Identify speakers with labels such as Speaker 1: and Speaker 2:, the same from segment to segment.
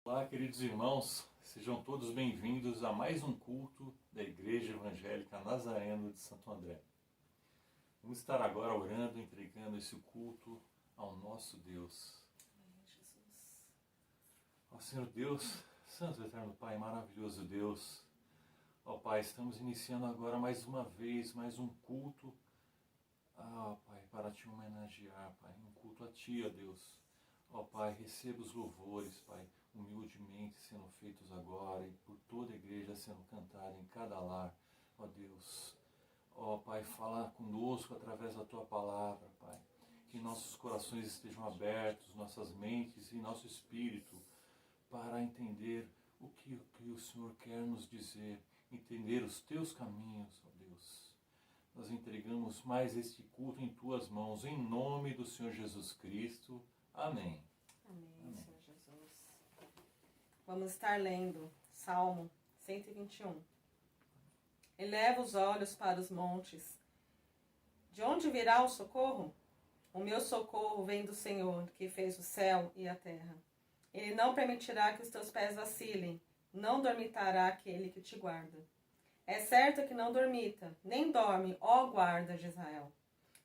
Speaker 1: Olá, queridos irmãos, sejam todos bem-vindos a mais um culto da Igreja Evangélica Nazareno de Santo André. Vamos estar agora orando, entregando esse culto ao nosso Deus. Ó Senhor Deus, Santo Eterno Pai, maravilhoso Deus, ó Pai, estamos iniciando agora mais uma vez, mais um culto, Pai, para te homenagear, Pai, um culto a Ti, ó Deus. Ó Pai, receba os louvores, Pai, humildemente sendo feitos agora e por toda a igreja sendo cantada em cada lar, ó Deus. Ó Pai, fala conosco através da Tua palavra, Pai. Que nossos corações estejam abertos, nossas mentes e nosso espírito para entender o que o Senhor quer nos dizer, entender os Teus caminhos, ó Deus. Nós entregamos mais este culto em Tuas mãos, em nome do Senhor Jesus Cristo. Amém.
Speaker 2: Amém, Senhor Jesus. Vamos estar lendo Salmo 121. Eleva os olhos para os montes. De onde virá o socorro? O meu socorro vem do Senhor, que fez o céu e a terra. Ele não permitirá que os teus pés vacilem, não dormitará aquele que te guarda. É certo que não dormita, nem dorme, ó guarda de Israel.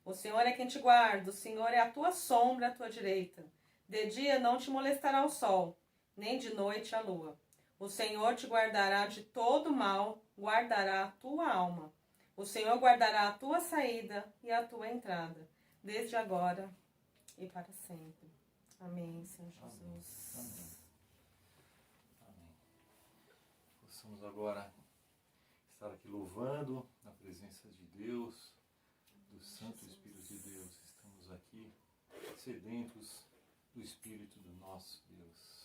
Speaker 2: O Senhor é quem te guarda, o Senhor é a tua sombra à tua direita. De dia não te molestará o sol, nem de noite a lua. O Senhor te guardará de todo mal, guardará a tua alma. O Senhor guardará a tua saída e a tua entrada, desde agora e para sempre. Amém, Senhor Jesus.
Speaker 1: Amém. Amém. Possamos agora estar aqui louvando na presença de Deus, do Santo Espírito de Deus. Estamos aqui sedentos do Espírito do nosso Deus.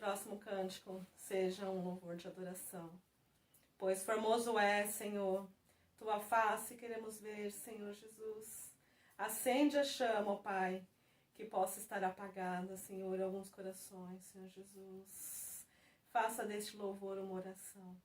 Speaker 2: próximo cântico seja um louvor de adoração. Pois formoso é, Senhor, tua face queremos ver, Senhor Jesus. Acende a chama, ó Pai, que possa estar apagada, Senhor, em alguns corações, Senhor Jesus. Faça deste louvor uma oração.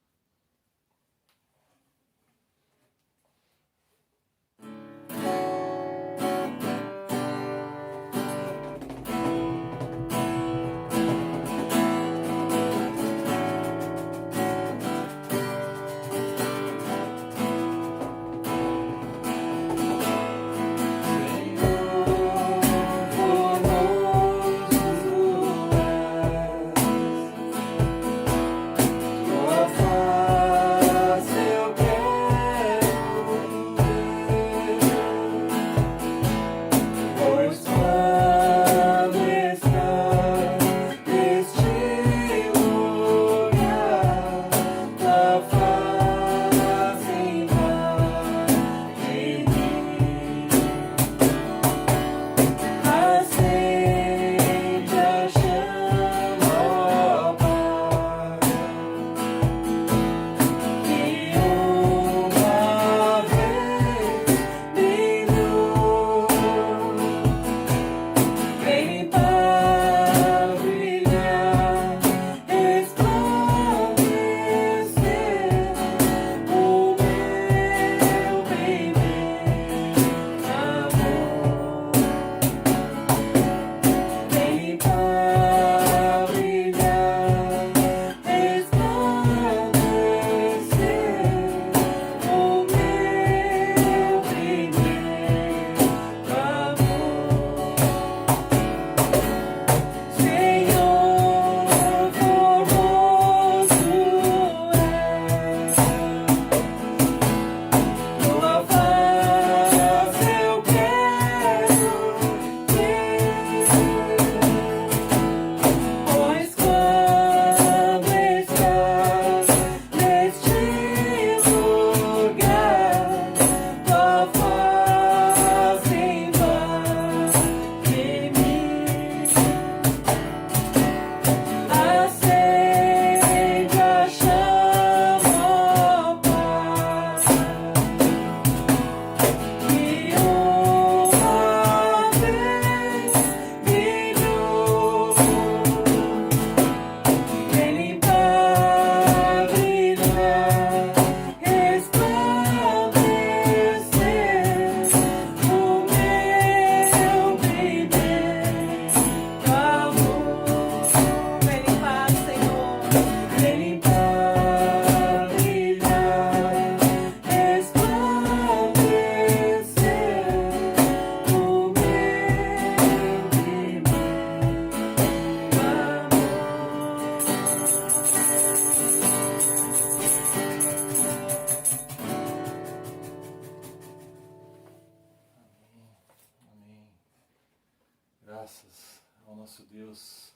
Speaker 1: Graças ao nosso Deus,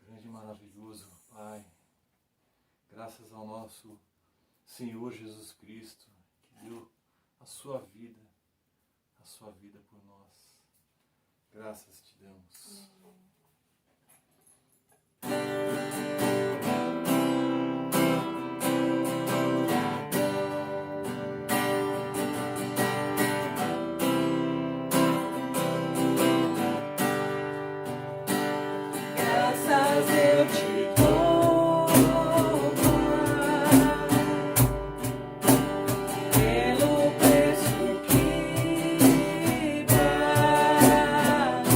Speaker 1: grande e maravilhoso, Pai. Graças ao nosso Senhor Jesus Cristo, que deu a sua vida por nós. Graças te damos.
Speaker 2: Graças eu te dou, Pai, pelo preço que pagou.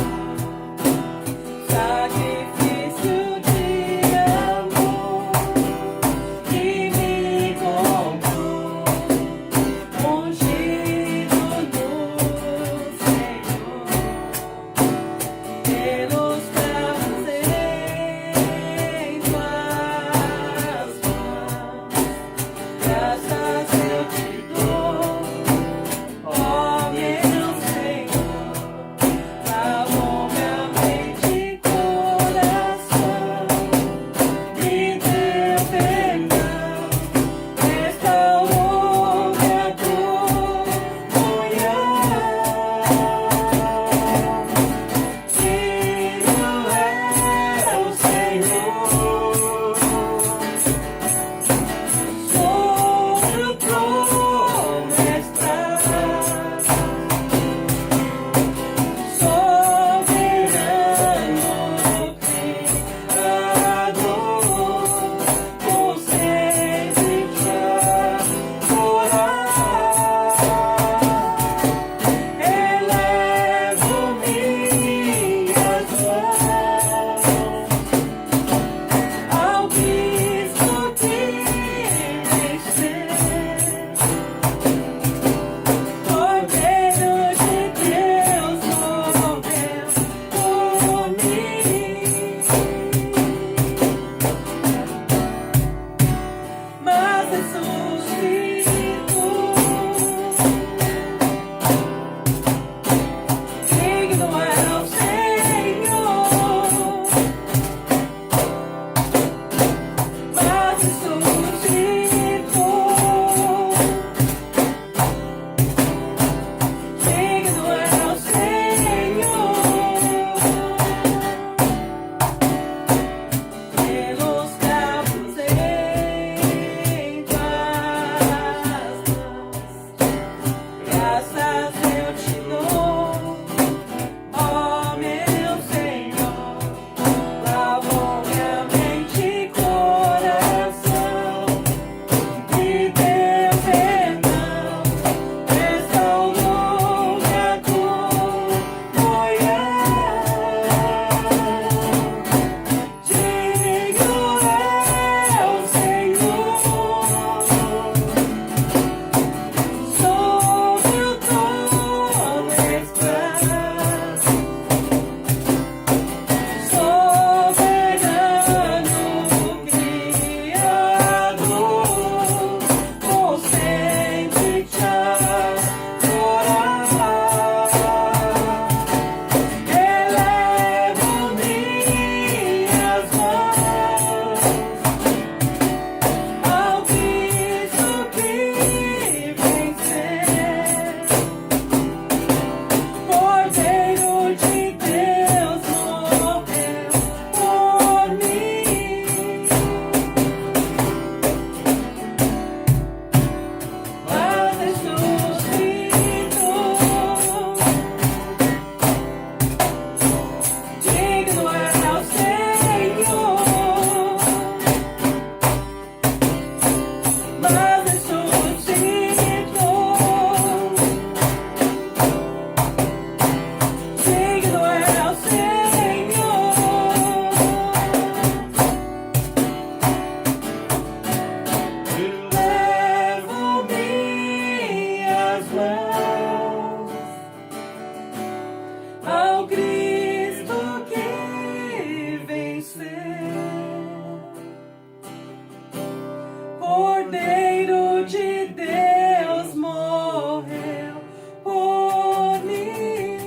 Speaker 2: Cordeiro de Deus morreu por mim.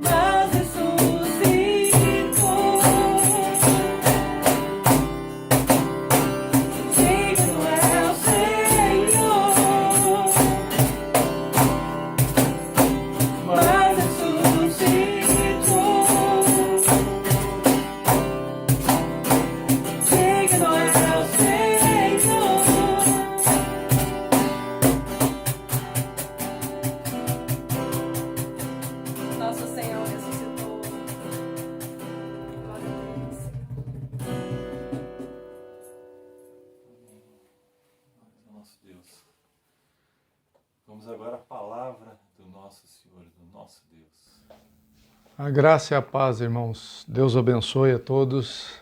Speaker 2: Mas ressuscitou. Digno é o Senhor. Mas ressuscitou. Digno é o Senhor. Nosso Senhor ressuscitou. Glória a Deus.
Speaker 1: Glórias ao nosso Deus. Vamos agora à palavra do nosso Senhor, do nosso Deus.
Speaker 3: A graça e a paz, irmãos. Deus abençoe a todos.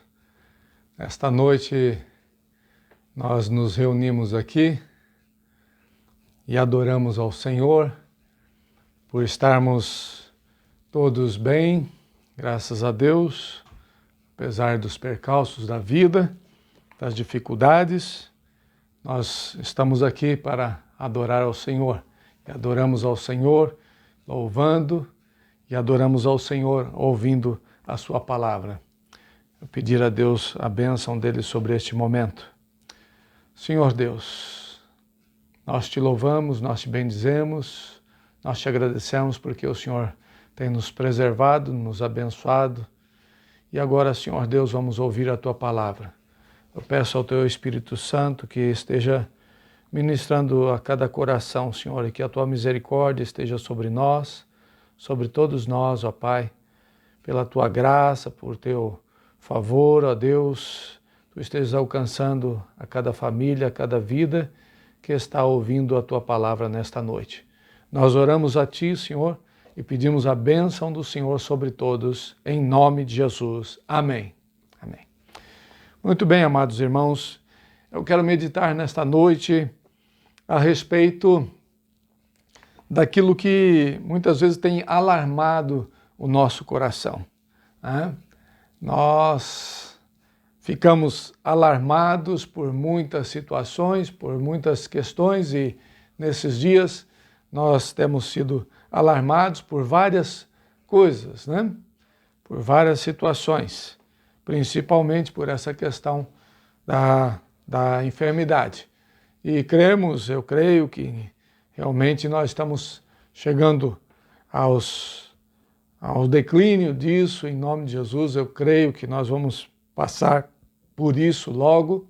Speaker 3: Esta noite nós nos reunimos aqui e adoramos ao Senhor por estarmos todos bem, graças a Deus, apesar dos percalços da vida, das dificuldades. Nós estamos aqui para adorar ao Senhor. E adoramos ao Senhor louvando e adoramos ao Senhor ouvindo a sua palavra. Eu pedir a Deus a bênção dele sobre este momento. Senhor Deus, nós te louvamos, nós te bendizemos, nós te agradecemos porque o Senhor tem nos preservado, nos abençoado. E agora, Senhor Deus, vamos ouvir a tua palavra. Eu peço ao teu Espírito Santo que esteja ministrando a cada coração, Senhor, e que a tua misericórdia esteja sobre nós, sobre todos nós, ó Pai, pela tua graça, por teu favor, ó Deus, tu estejas alcançando a cada família, a cada vida que está ouvindo a tua palavra nesta noite. Nós oramos a ti, Senhor, e pedimos a bênção do Senhor sobre todos, em nome de Jesus. Amém. Amém. Muito bem, amados irmãos, eu quero meditar nesta noite a respeito daquilo que muitas vezes tem alarmado o nosso coração. Nós ficamos alarmados por muitas situações, por muitas questões e nesses dias nós temos sido alarmados por várias coisas, por várias situações, principalmente por essa questão da enfermidade. E eu creio que realmente nós estamos chegando ao declínio disso, em nome de Jesus. Eu creio que nós vamos passar por isso logo,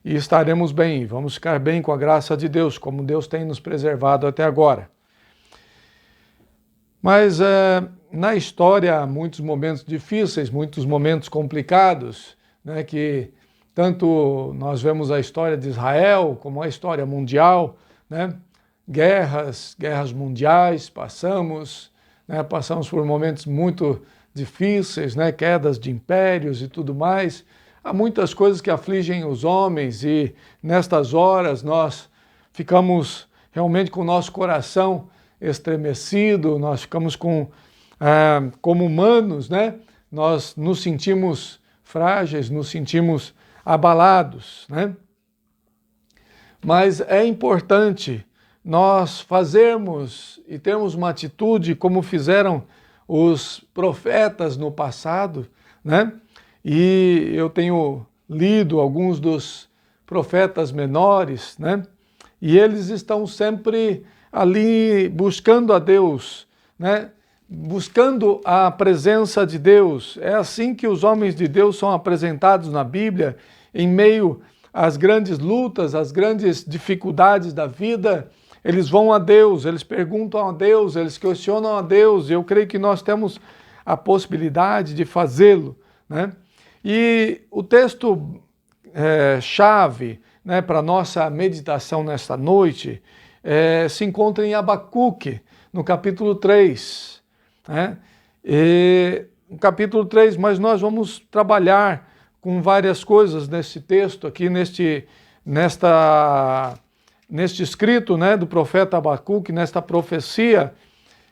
Speaker 3: e estaremos bem, vamos ficar bem com a graça de Deus, como Deus tem nos preservado até agora. Mas na história há muitos momentos difíceis, muitos momentos complicados, que tanto nós vemos a história de Israel como a história mundial, guerras mundiais, passamos por momentos muito difíceis, quedas de impérios e tudo mais. Há muitas coisas que afligem os homens e nestas horas nós ficamos realmente com o nosso coração estremecido, nós ficamos como humanos, nós nos sentimos frágeis, nos sentimos abalados, Mas é importante nós fazermos e termos uma atitude como fizeram os profetas no passado, E eu tenho lido alguns dos profetas menores, E eles estão sempre ali buscando a Deus, buscando a presença de Deus. É assim que os homens de Deus são apresentados na Bíblia, em meio às grandes lutas, às grandes dificuldades da vida. Eles vão a Deus, eles perguntam a Deus, eles questionam a Deus, e eu creio que nós temos a possibilidade de fazê-lo, E o texto chave para a nossa meditação nesta noite se encontra em Abacuque, no capítulo 3. No capítulo 3, mas nós vamos trabalhar com várias coisas nesse texto aqui, neste escrito do profeta Abacuque, nesta profecia,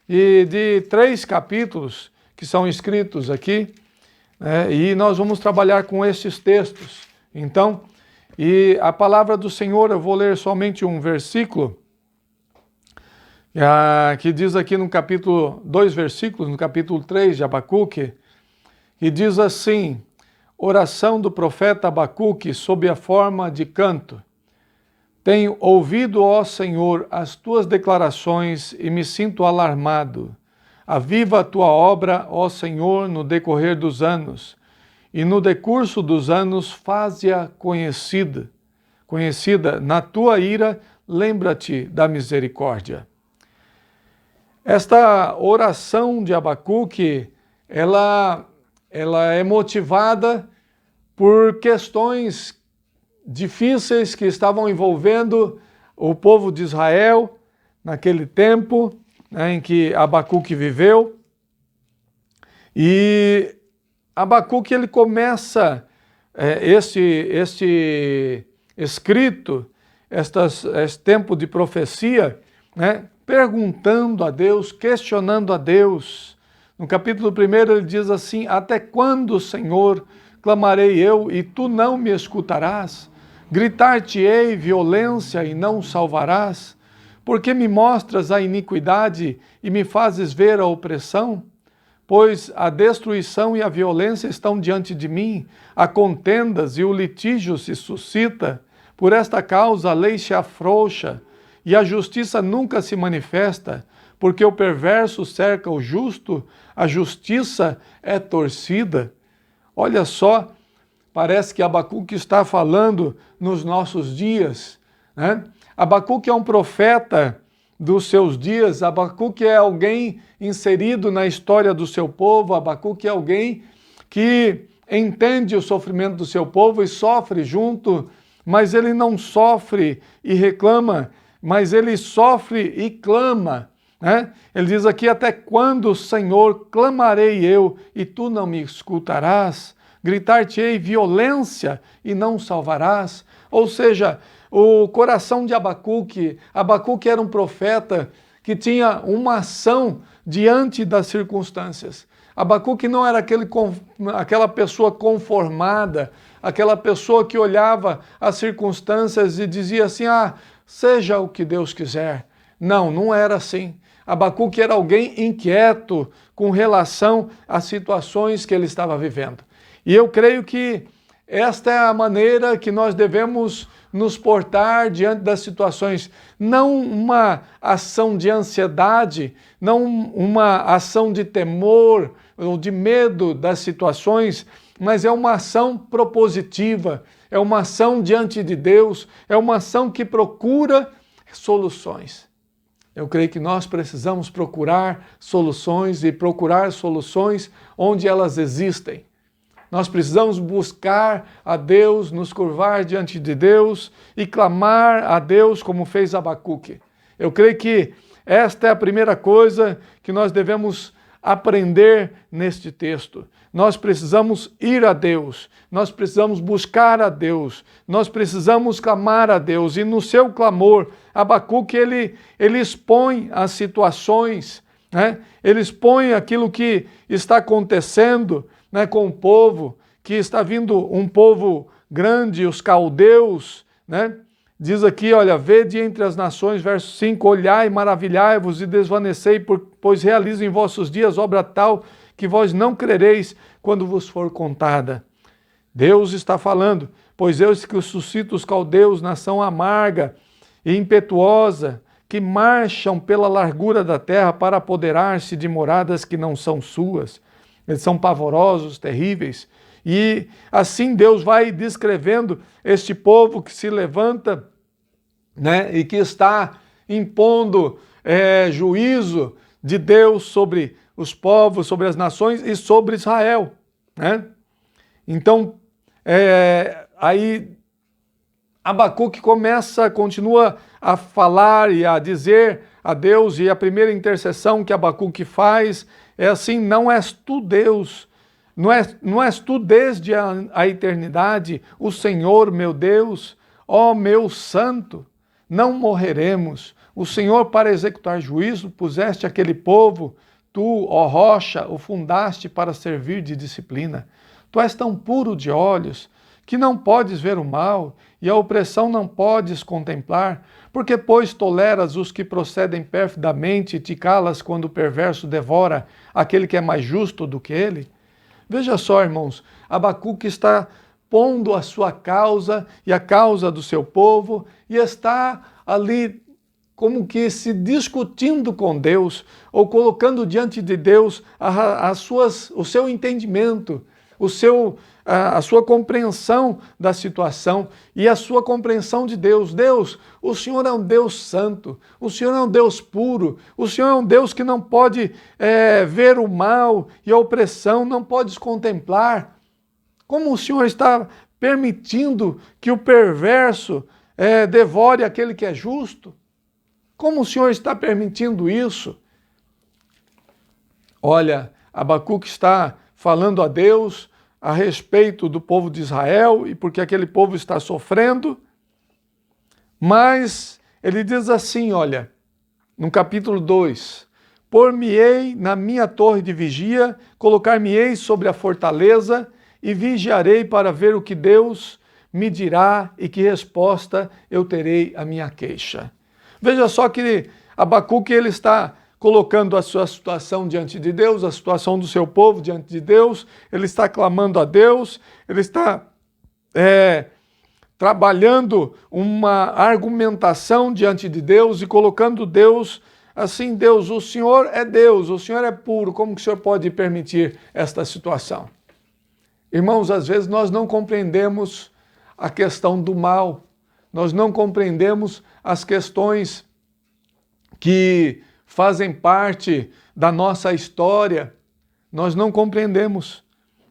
Speaker 3: e de 3 capítulos que são escritos aqui, e nós vamos trabalhar com esses textos. Então, e a palavra do Senhor, eu vou ler somente um versículo, que diz aqui no capítulo, 2 versículos, no capítulo 3 de Abacuque, que diz assim: oração do profeta Abacuque sob a forma de canto. Tenho ouvido, ó Senhor, as tuas declarações e me sinto alarmado. Aviva a tua obra, ó Senhor, no decorrer dos anos, e no decurso dos anos faze-a conhecida. Na tua ira, lembra-te da misericórdia. Esta oração de Abacuque, ela é motivada por questões difíceis que estavam envolvendo o povo de Israel naquele tempo, né, em que Abacuque viveu. E Abacuque, ele começa este escrito, esse tempo de profecia, né, perguntando a Deus, questionando a Deus. No capítulo 1 ele diz assim: até quando, Senhor, clamarei eu e tu não me escutarás? Gritar-te-ei violência e não salvarás? Porque me mostras a iniquidade e me fazes ver a opressão? Pois a destruição e a violência estão diante de mim, há contendas e o litígio se suscita. Por esta causa a lei se afrouxa e a justiça nunca se manifesta, porque o perverso cerca o justo, a justiça é torcida. Olha só, parece que Abacuque está falando nos nossos dias, né? Abacuque é um profeta dos seus dias, Abacuque é alguém inserido na história do seu povo, Abacuque é alguém que entende o sofrimento do seu povo e sofre junto, mas ele não sofre e reclama, mas ele sofre e clama, né? Ele diz aqui: até quando, Senhor, clamarei eu e tu não me escutarás? Gritar-te-ei violência e não salvarás? Ou seja, o coração de Abacuque era um profeta que tinha uma ação diante das circunstâncias. Abacuque não era aquela pessoa conformada, aquela pessoa que olhava as circunstâncias e dizia assim: seja o que Deus quiser. Não era assim. Abacuque era alguém inquieto com relação às situações que ele estava vivendo. E eu creio que esta é a maneira que nós devemos nos portar diante das situações. Não uma ação de ansiedade, não uma ação de temor ou de medo das situações, mas é uma ação propositiva, é uma ação diante de Deus, é uma ação que procura soluções. Eu creio que nós precisamos procurar soluções e procurar soluções onde elas existem. Nós precisamos buscar a Deus, nos curvar diante de Deus e clamar a Deus como fez Abacuque. Eu creio que esta é a primeira coisa que nós devemos aprender neste texto. Nós precisamos ir a Deus, nós precisamos buscar a Deus, nós precisamos clamar a Deus. E no seu clamor, Abacuque ele expõe as situações, né? Ele expõe aquilo que está acontecendo, né, com o povo, que está vindo um povo grande, os caldeus, né? Diz aqui, olha, vede entre as nações, verso 5, olhai, maravilhai-vos e desvanecei, pois realizo em vossos dias obra tal que vós não crereis quando vos for contada. Deus está falando: pois eu que suscito os caldeus, nação amarga e impetuosa, que marcham pela largura da terra para apoderar-se de moradas que não são suas. Eles são pavorosos, terríveis. E assim Deus vai descrevendo este povo que se levanta, né, e que está impondo juízo de Deus sobre os povos, sobre as nações e sobre Israel, né? Então, aí Abacuque continua a falar e a dizer a Deus, e a primeira intercessão que Abacuque faz é assim: não és tu Deus, não és tu desde a eternidade, o Senhor meu Deus, ó meu santo, não morreremos. O Senhor, para executar juízo, puseste aquele povo, tu, ó rocha, o fundaste para servir de disciplina. Tu és tão puro de olhos que não podes ver o mal e a opressão não podes contemplar, porque, pois, toleras os que procedem perfidamente e te calas quando o perverso devora aquele que é mais justo do que ele? Veja só, irmãos, Abacuque está pondo a sua causa e a causa do seu povo e está ali como que se discutindo com Deus ou colocando diante de Deus o seu entendimento, a sua compreensão da situação e a sua compreensão de Deus. Deus, o Senhor é um Deus santo, o Senhor é um Deus puro, o Senhor é um Deus que não pode ver o mal e a opressão, não pode contemplar. Como o Senhor está permitindo que o perverso devore aquele que é justo? Como o Senhor está permitindo isso? Olha, Abacuque está falando a Deus a respeito do povo de Israel e porque aquele povo está sofrendo, mas ele diz assim, olha, no capítulo 2, por-me-ei na minha torre de vigia, colocar-me-ei sobre a fortaleza e vigiarei para ver o que Deus me dirá e que resposta eu terei à minha queixa. Veja só que Abacuque ele está colocando a sua situação diante de Deus, a situação do seu povo diante de Deus, ele está clamando a Deus, ele está trabalhando uma argumentação diante de Deus e colocando Deus assim, Deus, o Senhor é puro, como que o Senhor pode permitir esta situação? Irmãos, às vezes nós não compreendemos a questão do mal, nós não compreendemos as questões que fazem parte da nossa história, nós não compreendemos,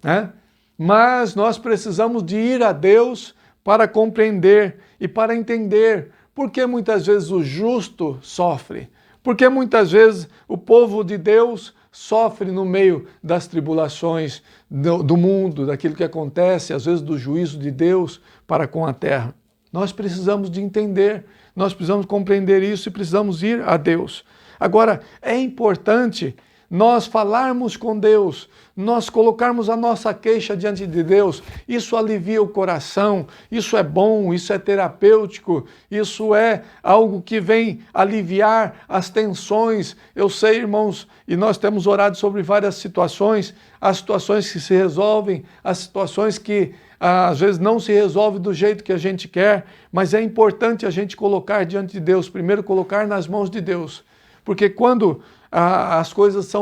Speaker 3: né? Mas nós precisamos de ir a Deus para compreender e para entender por que muitas vezes o justo sofre, por que muitas vezes o povo de Deus sofre no meio das tribulações do mundo, daquilo que acontece, às vezes do juízo de Deus para com a terra. Nós precisamos de entender, nós precisamos compreender isso e precisamos ir a Deus. Agora, é importante nós falarmos com Deus, nós colocarmos a nossa queixa diante de Deus. Isso alivia o coração, isso é bom, isso é terapêutico, isso é algo que vem aliviar as tensões. Eu sei, irmãos, e nós temos orado sobre várias situações, as situações que se resolvem, as situações que às vezes não se resolve do jeito que a gente quer, mas é importante a gente colocar diante de Deus, primeiro colocar nas mãos de Deus. Porque quando as coisas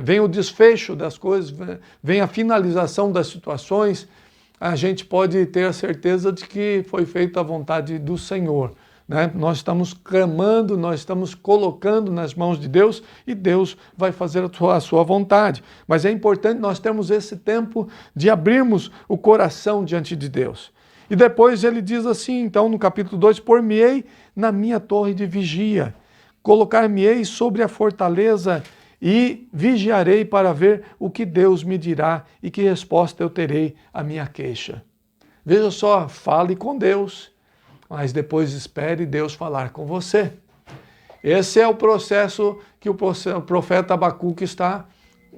Speaker 3: vem o desfecho das coisas, vem a finalização das situações, a gente pode ter a certeza de que foi feita a vontade do Senhor, né? Nós estamos clamando, nós estamos colocando nas mãos de Deus e Deus vai fazer a sua vontade. Mas é importante nós termos esse tempo de abrirmos o coração diante de Deus. E depois ele diz assim, então no capítulo 2, por-me-ei na minha torre de vigia, colocar-me-ei sobre a fortaleza e vigiarei para ver o que Deus me dirá e que resposta eu terei à minha queixa. Veja só, fale com Deus, mas depois espere Deus falar com você. Esse é o processo que o profeta Abacuque está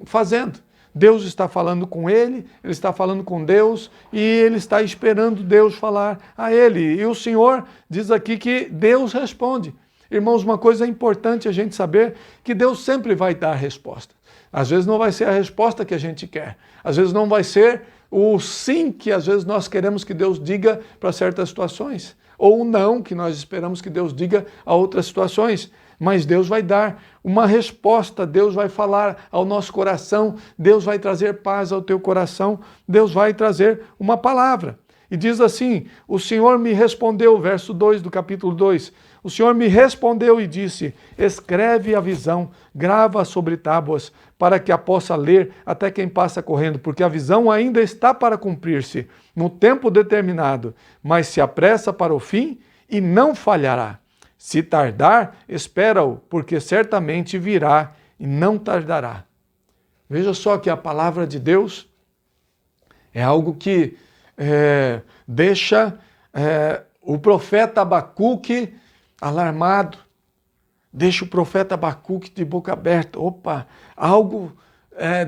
Speaker 3: fazendo. Deus está falando com ele está falando com Deus e ele está esperando Deus falar a ele. E o Senhor diz aqui que Deus responde. Irmãos, uma coisa importante a gente saber que Deus sempre vai dar a resposta. Às vezes não vai ser a resposta que a gente quer. Às vezes não vai ser o sim que às vezes nós queremos que Deus diga para certas situações. Ou o não que nós esperamos que Deus diga a outras situações. Mas Deus vai dar uma resposta, Deus vai falar ao nosso coração, Deus vai trazer paz ao teu coração, Deus vai trazer uma palavra. E diz assim, o Senhor me respondeu, verso 2 do capítulo 2, o Senhor me respondeu e disse, escreve a visão, grava sobre tábuas, para que a possa ler até quem passa correndo, porque a visão ainda está para cumprir-se, no tempo determinado, mas se apressa para o fim e não falhará. Se tardar, espera-o, porque certamente virá e não tardará. Veja só que a palavra de Deus é algo que deixa o profeta Abacuque alarmado. Deixa o profeta Abacuque de boca aberta. Opa, algo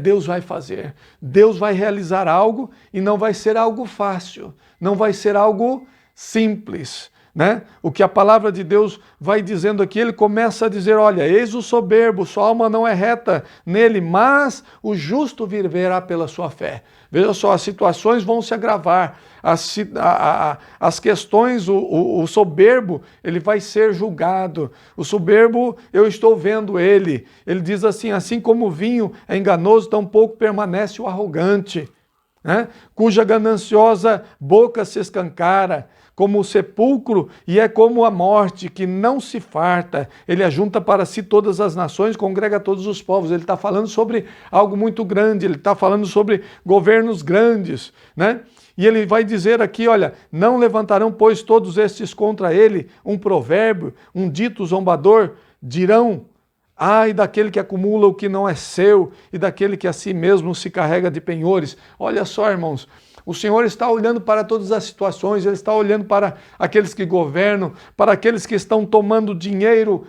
Speaker 3: Deus vai fazer. Deus vai realizar algo e não vai ser algo fácil. Não vai ser algo simples. Né? O que a palavra de Deus vai dizendo aqui, ele começa a dizer, olha, eis o soberbo, sua alma não é reta nele, mas o justo viverá pela sua fé. Veja só, as situações vão se agravar, as questões, o soberbo, ele vai ser julgado. O soberbo, eu estou vendo ele. Ele diz assim como o vinho é enganoso, tampouco permanece o arrogante, né? Cuja gananciosa boca se escancara, como o sepulcro, e é como a morte, que não se farta. Ele ajunta para si todas as nações, congrega todos os povos. Ele está falando sobre algo muito grande, ele está falando sobre governos grandes, né? E ele vai dizer aqui, olha, não levantarão, pois, todos estes contra ele um provérbio, um dito zombador, dirão, ai daquele que acumula o que não é seu, e daquele que a si mesmo se carrega de penhores. Olha só, irmãos, o Senhor está olhando para todas as situações, Ele está olhando para aqueles que governam, para aqueles que estão tomando dinheiro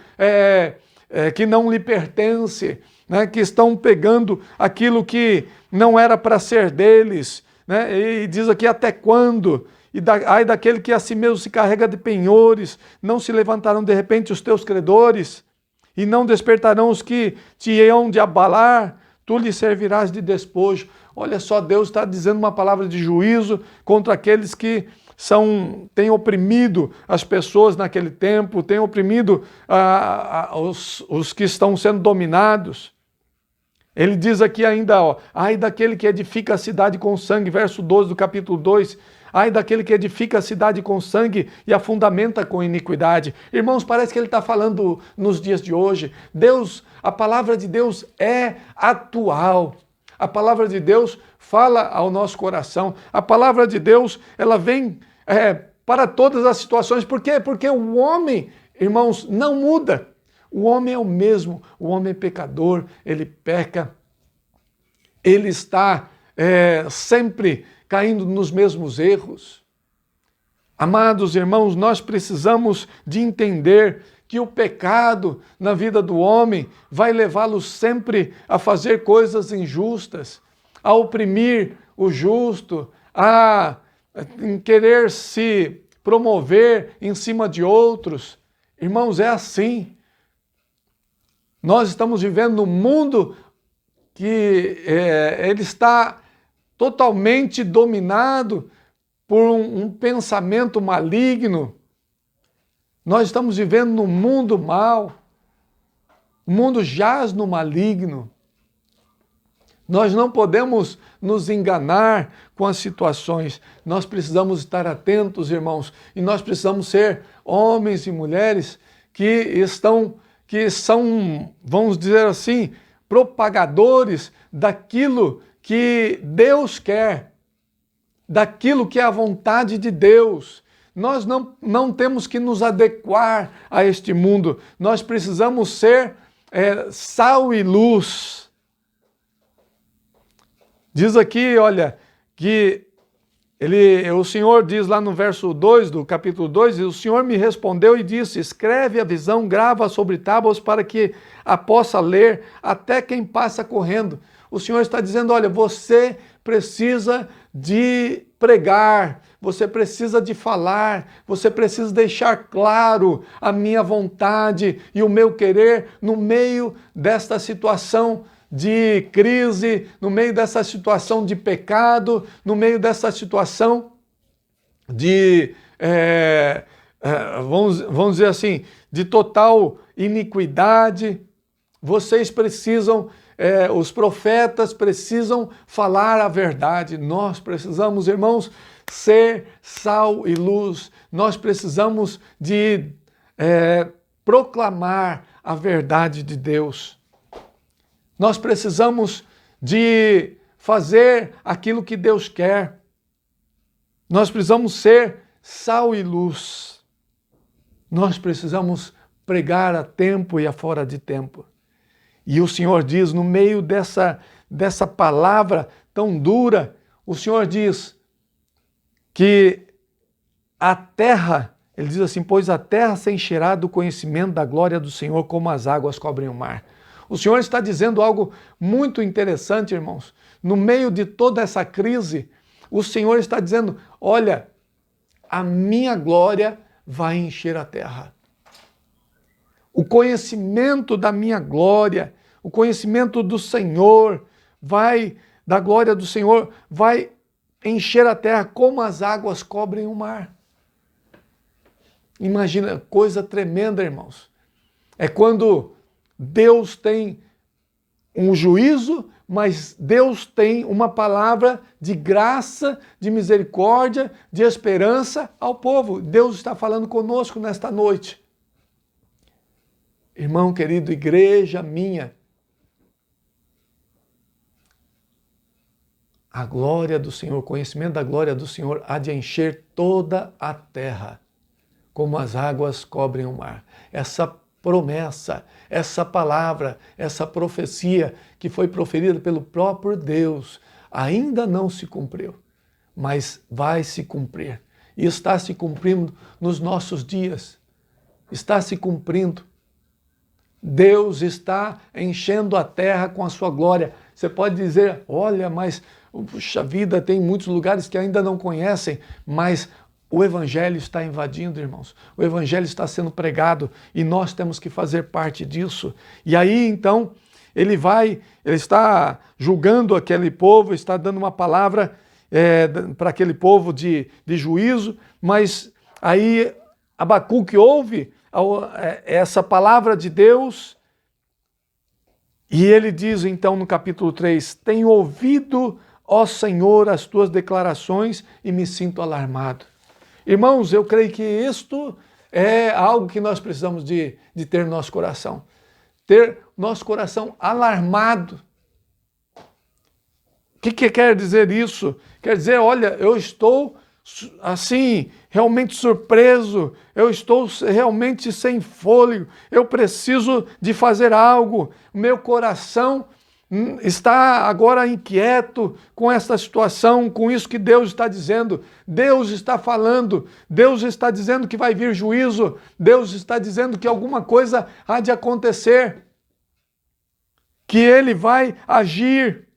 Speaker 3: que não lhe pertence, né? Que estão pegando aquilo que não era para ser deles, né? E diz aqui até quando? Ai daquele que a si mesmo se carrega de penhores, não se levantarão de repente os teus credores, e não despertarão os que te hão de abalar, tu lhe servirás de despojo. Olha só, Deus está dizendo uma palavra de juízo contra aqueles que têm oprimido as pessoas naquele tempo, têm oprimido os que estão sendo dominados. Ele diz aqui ainda, ai daquele que edifica a cidade com sangue, verso 12 do capítulo 2, ai daquele que edifica a cidade com sangue e a fundamenta com iniquidade. Irmãos, parece que ele está falando nos dias de hoje. A palavra de Deus é atual. A palavra de Deus fala ao nosso coração. A palavra de Deus, ela vem para todas as situações. Por quê? Porque o homem, irmãos, não muda. O homem é o mesmo. O homem é pecador, ele peca. Ele está sempre caindo nos mesmos erros. Amados irmãos, nós precisamos de entender que o pecado na vida do homem vai levá-lo sempre a fazer coisas injustas, a oprimir o justo, a querer se promover em cima de outros. Irmãos, é assim. Nós estamos vivendo num mundo que ele está totalmente dominado por um pensamento maligno. Nós estamos vivendo num mundo mau. O mundo jaz no maligno. Nós não podemos nos enganar com as situações. Nós precisamos estar atentos, irmãos, e nós precisamos ser homens e mulheres que são, vamos dizer assim, propagadores daquilo que Deus quer, daquilo que é a vontade de Deus. Nós não temos que nos adequar a este mundo. Nós precisamos ser sal e luz. Diz aqui, olha, que o Senhor diz lá no verso 2 do capítulo 2, o Senhor me respondeu e disse, escreve a visão, grava sobre tábuas para que a possa ler até quem passa correndo. O Senhor está dizendo, olha, você precisa de pregar, você precisa de falar, você precisa deixar claro a minha vontade e o meu querer no meio desta situação de crise, no meio dessa situação de pecado, no meio dessa situação de, vamos dizer assim, de total iniquidade. Vocês precisam, os profetas precisam falar a verdade. Nós precisamos, irmãos, ser sal e luz. Nós precisamos de proclamar a verdade de Deus. Nós precisamos de fazer aquilo que Deus quer. Nós precisamos ser sal e luz. Nós precisamos pregar a tempo e a fora de tempo. E o Senhor diz, no meio dessa palavra tão dura, o Senhor diz que a terra Ele diz assim, pois a terra se encherá do conhecimento da glória do Senhor como as águas cobrem o mar. O Senhor está dizendo algo muito interessante, irmãos. No meio de toda essa crise, o Senhor está dizendo, olha, a minha glória vai encher a terra. O conhecimento da minha glória, o conhecimento do Senhor, da glória do Senhor, vai encher a terra como as águas cobrem o mar. Imagina, coisa tremenda, irmãos. É quando Deus tem um juízo, mas Deus tem uma palavra de graça, de misericórdia, de esperança ao povo. Deus está falando conosco nesta noite. Irmão querido, igreja minha, a glória do Senhor, o conhecimento da glória do Senhor há de encher toda a terra, como as águas cobrem o mar. Essa promessa, essa palavra, essa profecia que foi proferida pelo próprio Deus, ainda não se cumpriu, mas vai se cumprir. E está se cumprindo nos nossos dias. Está se cumprindo. Deus está enchendo a terra com a sua glória. Você pode dizer, olha, mas puxa vida, tem muitos lugares que ainda não conhecem, mas o Evangelho está invadindo, irmãos. O Evangelho está sendo pregado e nós temos que fazer parte disso. E aí, então, ele está julgando aquele povo, está dando uma palavra para aquele povo de juízo, mas aí Abacuque ouve essa palavra de Deus e ele diz, então, no capítulo 3, tenho ouvido, ó Senhor, as tuas declarações e me sinto alarmado. Irmãos, eu creio que isto é algo que nós precisamos de ter no nosso coração. Ter nosso coração alarmado. O que quer dizer isso? Quer dizer, olha, eu estou assim, realmente surpreso, eu estou realmente sem fôlego, eu preciso de fazer algo, o meu coração está agora inquieto com esta situação, com isso que Deus está dizendo. Deus está falando, Deus está dizendo que vai vir juízo, Deus está dizendo que alguma coisa há de acontecer, que Ele vai agir,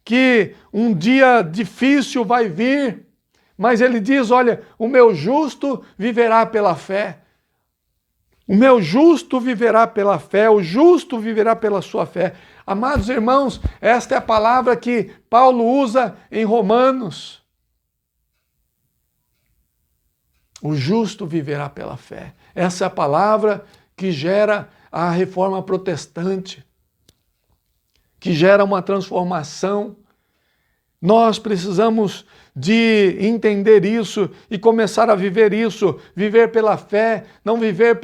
Speaker 3: que um dia difícil vai vir, mas Ele diz, olha, o meu justo viverá pela fé. O meu justo viverá pela fé, o justo viverá pela sua fé. Amados irmãos, esta é a palavra que Paulo usa em Romanos. O justo viverá pela fé. Essa é a palavra que gera a reforma protestante, que gera uma transformação. Nós precisamos de entender isso e começar a viver isso, viver pela fé, não viver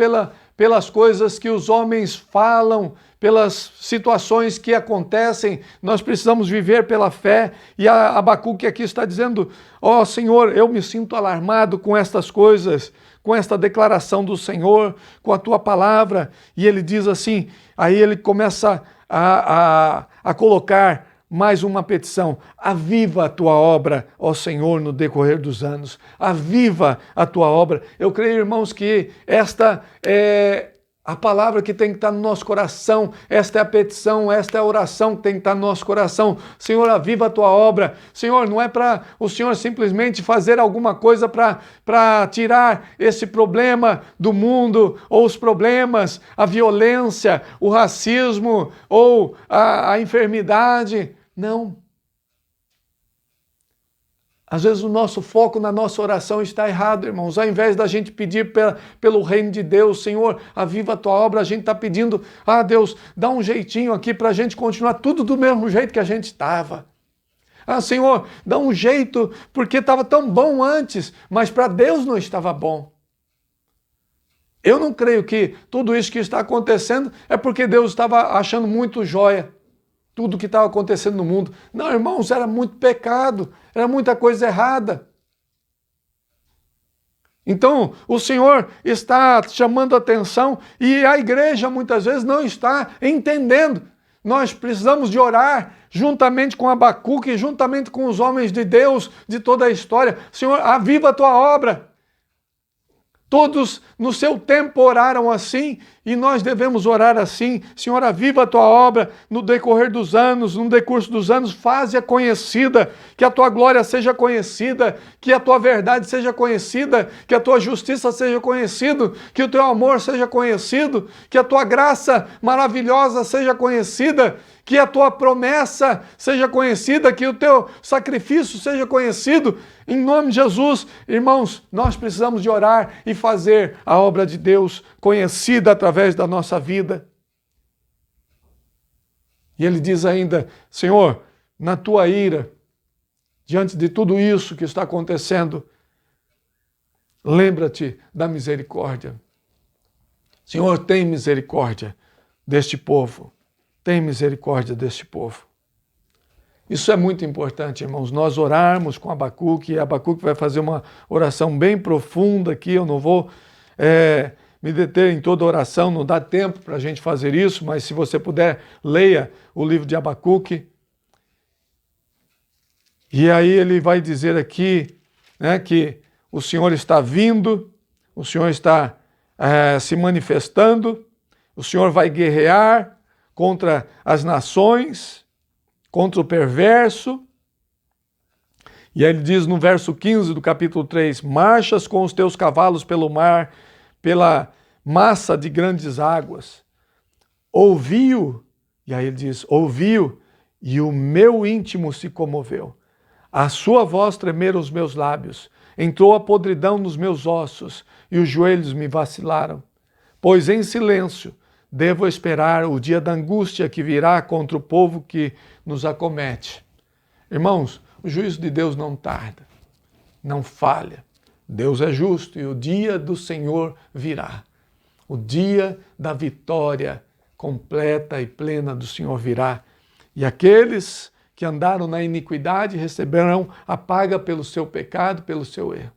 Speaker 3: pelas coisas que os homens falam, pelas situações que acontecem. Nós precisamos viver pela fé. E Abacuque aqui está dizendo, ó Senhor, eu me sinto alarmado com estas coisas, com esta declaração do Senhor, com a tua palavra. E ele diz assim, aí ele começa a colocar mais uma petição, aviva a tua obra, ó Senhor, no decorrer dos anos, aviva a tua obra. Eu creio, irmãos, que esta é a palavra que tem que estar no nosso coração, esta é a petição, esta é a oração que tem que estar no nosso coração. Senhor, aviva a tua obra. Senhor, não é para o Senhor simplesmente fazer alguma coisa para tirar esse problema do mundo, ou os problemas, a violência, o racismo, ou a enfermidade. Não. Às vezes o nosso foco na nossa oração está errado, irmãos. Ao invés da gente pedir pelo reino de Deus, Senhor, aviva a tua obra, a gente está pedindo, Deus, dá um jeitinho aqui para a gente continuar tudo do mesmo jeito que a gente estava. Senhor, dá um jeito, porque estava tão bom antes, mas para Deus não estava bom. Eu não creio que tudo isso que está acontecendo é porque Deus estava achando muito jóia tudo que estava acontecendo no mundo. Não, irmãos, era muito pecado, era muita coisa errada. Então, o Senhor está chamando a atenção e a igreja muitas vezes não está entendendo. Nós precisamos de orar juntamente com Abacuque, juntamente com os homens de Deus de toda a história. Senhor, aviva a tua obra. Todos no seu tempo oraram assim e nós devemos orar assim. Senhor, aviva a tua obra no decorrer dos anos, no decurso dos anos, faze-a conhecida, que a tua glória seja conhecida, que a tua verdade seja conhecida, que a tua justiça seja conhecida, que o teu amor seja conhecido, que a tua graça maravilhosa seja conhecida, que a tua promessa seja conhecida, que o teu sacrifício seja conhecido. Em nome de Jesus, irmãos, nós precisamos de orar e fazer a obra de Deus conhecida através da nossa vida. E ele diz ainda, Senhor, na tua ira, diante de tudo isso que está acontecendo, lembra-te da misericórdia. Senhor, tem misericórdia deste povo. Tem misericórdia deste povo. Isso é muito importante, irmãos, nós orarmos com Abacuque, e Abacuque vai fazer uma oração bem profunda aqui, eu não vou me deter em toda a oração, não dá tempo para a gente fazer isso, mas se você puder, leia o livro de Abacuque. E aí ele vai dizer aqui, né, que o Senhor está vindo, o Senhor está se manifestando, o Senhor vai guerrear contra as nações, contra o perverso. E aí ele diz no verso 15 do capítulo 3, marchas com os teus cavalos pelo mar, pela massa de grandes águas. Ouviu, e aí ele diz, ouviu, e o meu íntimo se comoveu. A sua voz tremeram os meus lábios, entrou a podridão nos meus ossos, e os joelhos me vacilaram. Pois em silêncio devo esperar o dia da angústia que virá contra o povo que nos acomete. Irmãos, o juízo de Deus não tarda, não falha. Deus é justo e o dia do Senhor virá. O dia da vitória completa e plena do Senhor virá. E aqueles que andaram na iniquidade receberão a paga pelo seu pecado, pelo seu erro.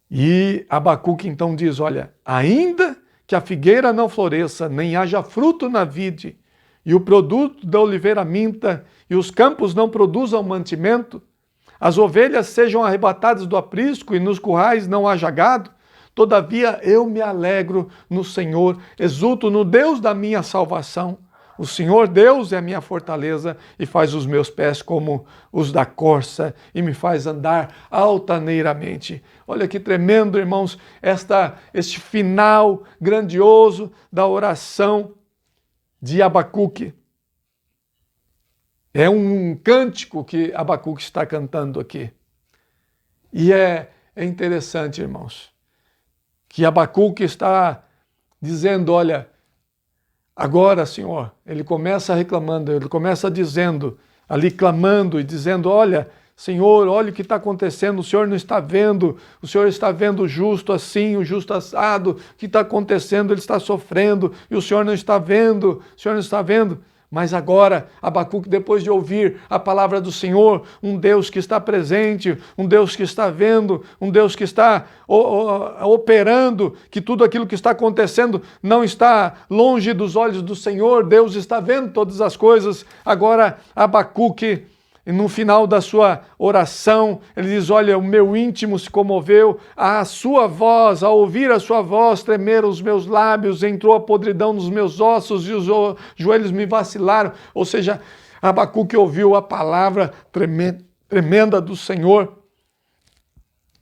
Speaker 3: E Abacuque então diz, olha, ainda que a figueira não floresça, nem haja fruto na vide, e o produto da oliveira minta, e os campos não produzam mantimento, as ovelhas sejam arrebatadas do aprisco, e nos currais não haja gado, todavia eu me alegro no Senhor, exulto no Deus da minha salvação. O Senhor Deus é a minha fortaleza e faz os meus pés como os da corça e me faz andar altaneiramente. Olha que tremendo, irmãos, este final grandioso da oração de Abacuque. É um cântico que Abacuque está cantando aqui. E é interessante, irmãos, que Abacuque está dizendo, olha, agora, Senhor, ele começa reclamando, ele começa dizendo, ali clamando e dizendo, olha, Senhor, olha o que está acontecendo, o Senhor não está vendo, o Senhor está vendo o justo assim, o justo assado, o que está acontecendo, ele está sofrendo, e o Senhor não está vendo, o Senhor não está vendo. Mas agora, Abacuque, depois de ouvir a palavra do Senhor, um Deus que está presente, um Deus que está vendo, um Deus que está operando, que tudo aquilo que está acontecendo não está longe dos olhos do Senhor, Deus está vendo todas as coisas. Agora, Abacuque, no final da sua oração, ele diz, olha, o meu íntimo se comoveu, a sua voz, ao ouvir a sua voz, tremeram os meus lábios, entrou a podridão nos meus ossos e os joelhos me vacilaram. Ou seja, Abacuque ouviu a palavra tremenda do Senhor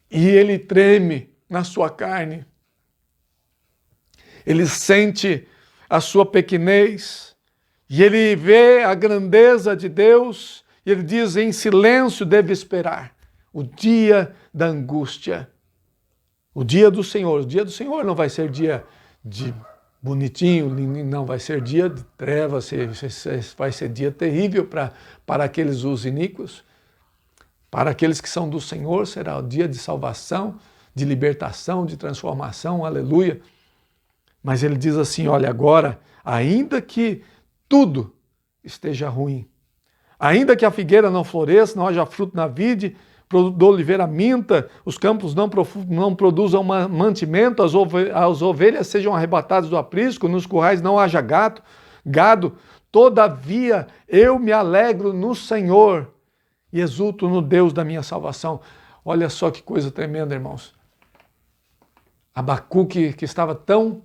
Speaker 3: e ele treme na sua carne. Ele sente a sua pequenez e ele vê a grandeza de Deus. E ele diz, em silêncio deve esperar o dia da angústia, o dia do Senhor. O dia do Senhor não vai ser dia de bonitinho, não, vai ser dia de trevas, vai ser dia terrível para aqueles os iníquos. Para aqueles que são do Senhor será o dia de salvação, de libertação, de transformação, aleluia. Mas ele diz assim, olha, agora, ainda que tudo esteja ruim, ainda que a figueira não floresça, não haja fruto na vide, da oliveira minta, os campos não produzam mantimento, as ovelhas sejam arrebatadas do aprisco, nos currais não haja gado, todavia eu me alegro no Senhor e exulto no Deus da minha salvação. Olha só que coisa tremenda, irmãos. Abacuque, que estava tão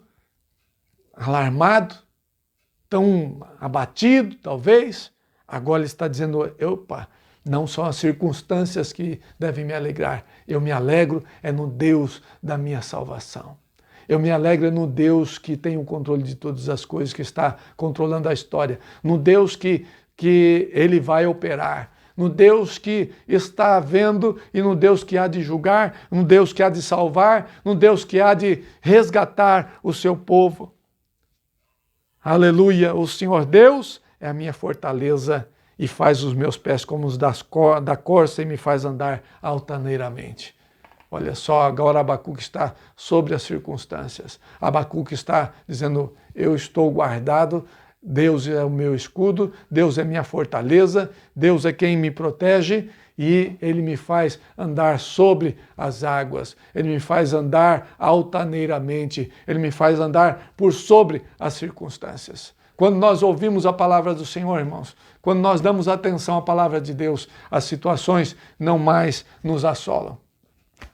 Speaker 3: alarmado, tão abatido, talvez, agora ele está dizendo, opa, não são as circunstâncias que devem me alegrar, eu me alegro é no Deus da minha salvação. Eu me alegro no Deus que tem o controle de todas as coisas, que está controlando a história, no Deus que Ele vai operar, no Deus que está vendo e no Deus que há de julgar, no Deus que há de salvar, no Deus que há de resgatar o seu povo. Aleluia! O Senhor Deus é a minha fortaleza e faz os meus pés como os da corça e me faz andar altaneiramente. Olha só, agora Abacuque está sobre as circunstâncias. Abacuque está dizendo, eu estou guardado, Deus é o meu escudo, Deus é minha fortaleza, Deus é quem me protege e Ele me faz andar sobre as águas, Ele me faz andar altaneiramente, Ele me faz andar por sobre as circunstâncias. Quando nós ouvimos a palavra do Senhor, irmãos, quando nós damos atenção à palavra de Deus, as situações não mais nos assolam.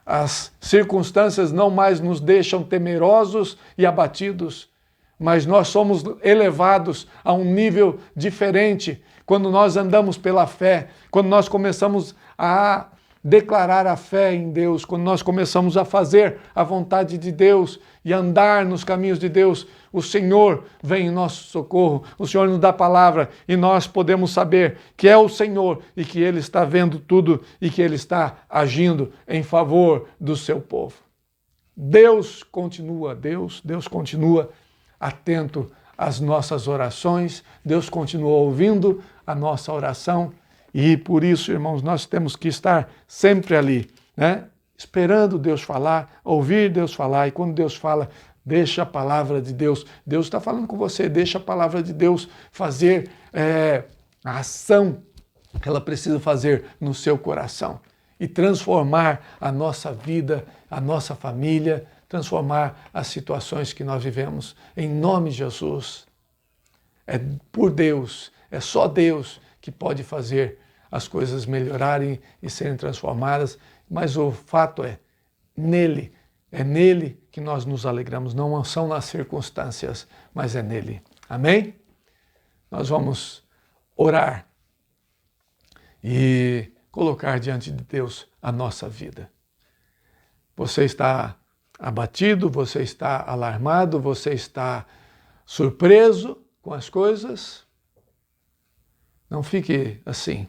Speaker 3: As circunstâncias não mais nos deixam temerosos e abatidos, mas nós somos elevados a um nível diferente quando nós andamos pela fé, quando nós começamos a declarar a fé em Deus, quando nós começamos a fazer a vontade de Deus e andar nos caminhos de Deus, o Senhor vem em nosso socorro, o Senhor nos dá palavra e nós podemos saber que é o Senhor e que Ele está vendo tudo e que Ele está agindo em favor do seu povo. Deus continua atento às nossas orações, Deus continua ouvindo a nossa oração e por isso, irmãos, nós temos que estar sempre ali, né? Esperando Deus falar, ouvir Deus falar e quando Deus fala, deixa a palavra de Deus. Deus está falando com você, deixa a palavra de Deus fazer a ação que ela precisa fazer no seu coração e transformar a nossa vida, a nossa família, transformar as situações que nós vivemos. Em nome de Jesus. É por Deus, é só Deus que pode fazer as coisas melhorarem e serem transformadas, mas o fato é nele que nós nos alegramos, não são nas circunstâncias, mas é nele. Amém? Nós vamos orar e colocar diante de Deus a nossa vida. Você está abatido, você está alarmado, você está surpreso com as coisas? Não fique assim.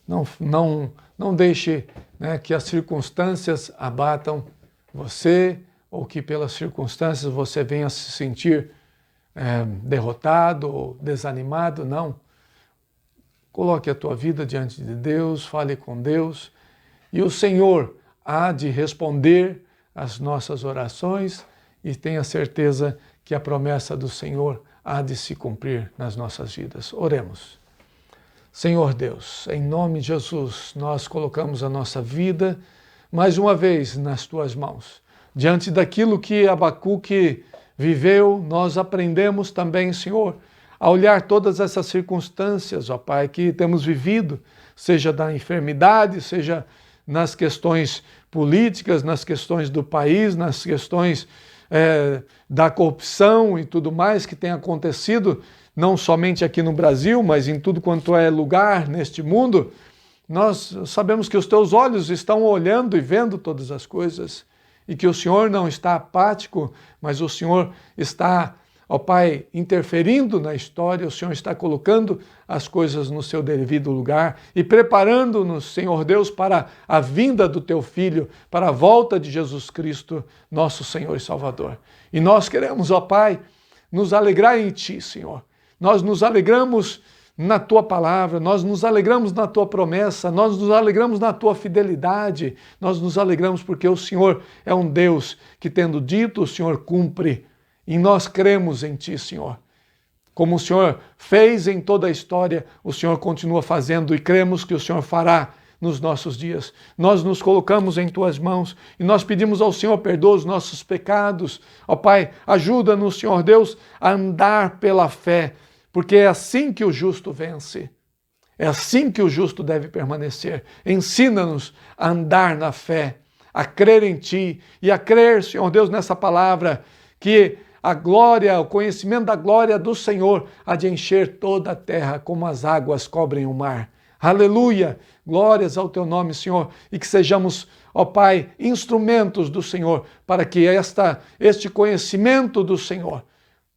Speaker 3: Não deixe, né, que as circunstâncias abatam você ou que pelas circunstâncias você venha se sentir derrotado ou desanimado. Não. Coloque a tua vida diante de Deus, fale com Deus e o Senhor há de responder às nossas orações e tenha certeza que a promessa do Senhor há de se cumprir nas nossas vidas. Oremos. Senhor Deus, em nome de Jesus, nós colocamos a nossa vida mais uma vez nas tuas mãos. Diante daquilo que Abacuque viveu, nós aprendemos também, Senhor, a olhar todas essas circunstâncias, ó Pai, que temos vivido, seja da enfermidade, seja nas questões políticas, nas questões do país, nas questões da corrupção e tudo mais que tem acontecido, não somente aqui no Brasil, mas em tudo quanto é lugar neste mundo. Nós sabemos que os teus olhos estão olhando e vendo todas as coisas e que o Senhor não está apático, mas o Senhor está, ó Pai, interferindo na história, o Senhor está colocando as coisas no seu devido lugar e preparando-nos, Senhor Deus, para a vinda do teu Filho, para a volta de Jesus Cristo, nosso Senhor e Salvador. E nós queremos, ó Pai, nos alegrar em Ti, Senhor. Nós nos alegramos na Tua palavra, nós nos alegramos na Tua promessa, nós nos alegramos na Tua fidelidade, nós nos alegramos porque o Senhor é um Deus que, tendo dito, o Senhor cumpre. E nós cremos em Ti, Senhor. Como o Senhor fez em toda a história, o Senhor continua fazendo e cremos que o Senhor fará nos nossos dias. Nós nos colocamos em Tuas mãos e nós pedimos ao Senhor, perdoa os nossos pecados. Ó Pai, ajuda-nos, Senhor Deus, a andar pela fé, porque é assim que o justo vence. É assim que o justo deve permanecer. Ensina-nos a andar na fé, a crer em Ti e a crer, Senhor Deus, nessa palavra, que a glória, o conhecimento da glória do Senhor há de encher toda a terra como as águas cobrem o mar. Aleluia! Glórias ao Teu nome, Senhor, e que sejamos, ó Pai, instrumentos do Senhor, para que este conhecimento do Senhor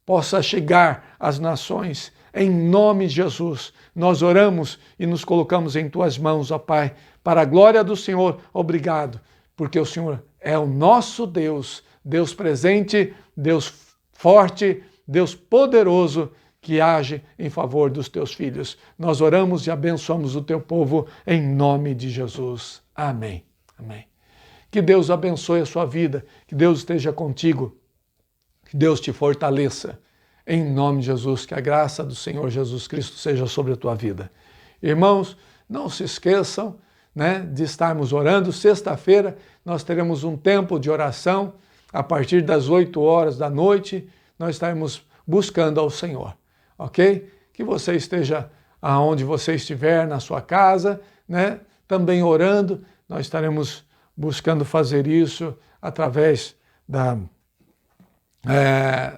Speaker 3: possa chegar às nações. Em nome de Jesus, nós oramos e nos colocamos em Tuas mãos, ó Pai, para a glória do Senhor. Obrigado, porque o Senhor é o nosso Deus, Deus presente, Deus forte, Deus poderoso, que age em favor dos Teus filhos. Nós oramos e abençoamos o Teu povo em nome de Jesus. Amém. Amém. Que Deus abençoe a sua vida, que Deus esteja contigo, que Deus te fortaleça. Em nome de Jesus, que a graça do Senhor Jesus Cristo seja sobre a tua vida. Irmãos, não se esqueçam, de estarmos orando. Sexta-feira nós teremos um tempo de oração. A partir das 8 horas da noite, nós estaremos buscando ao Senhor. Ok? Que você esteja aonde você estiver, na sua casa, também orando. Nós estaremos buscando fazer isso através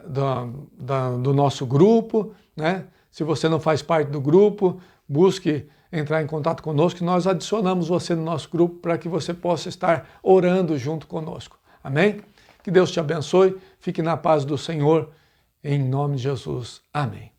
Speaker 3: do nosso grupo. Se você não faz parte do grupo, busque entrar em contato conosco, que nós adicionamos você no nosso grupo para que você possa estar orando junto conosco. Amém? Que Deus te abençoe. Fique na paz do Senhor. Em nome de Jesus. Amém.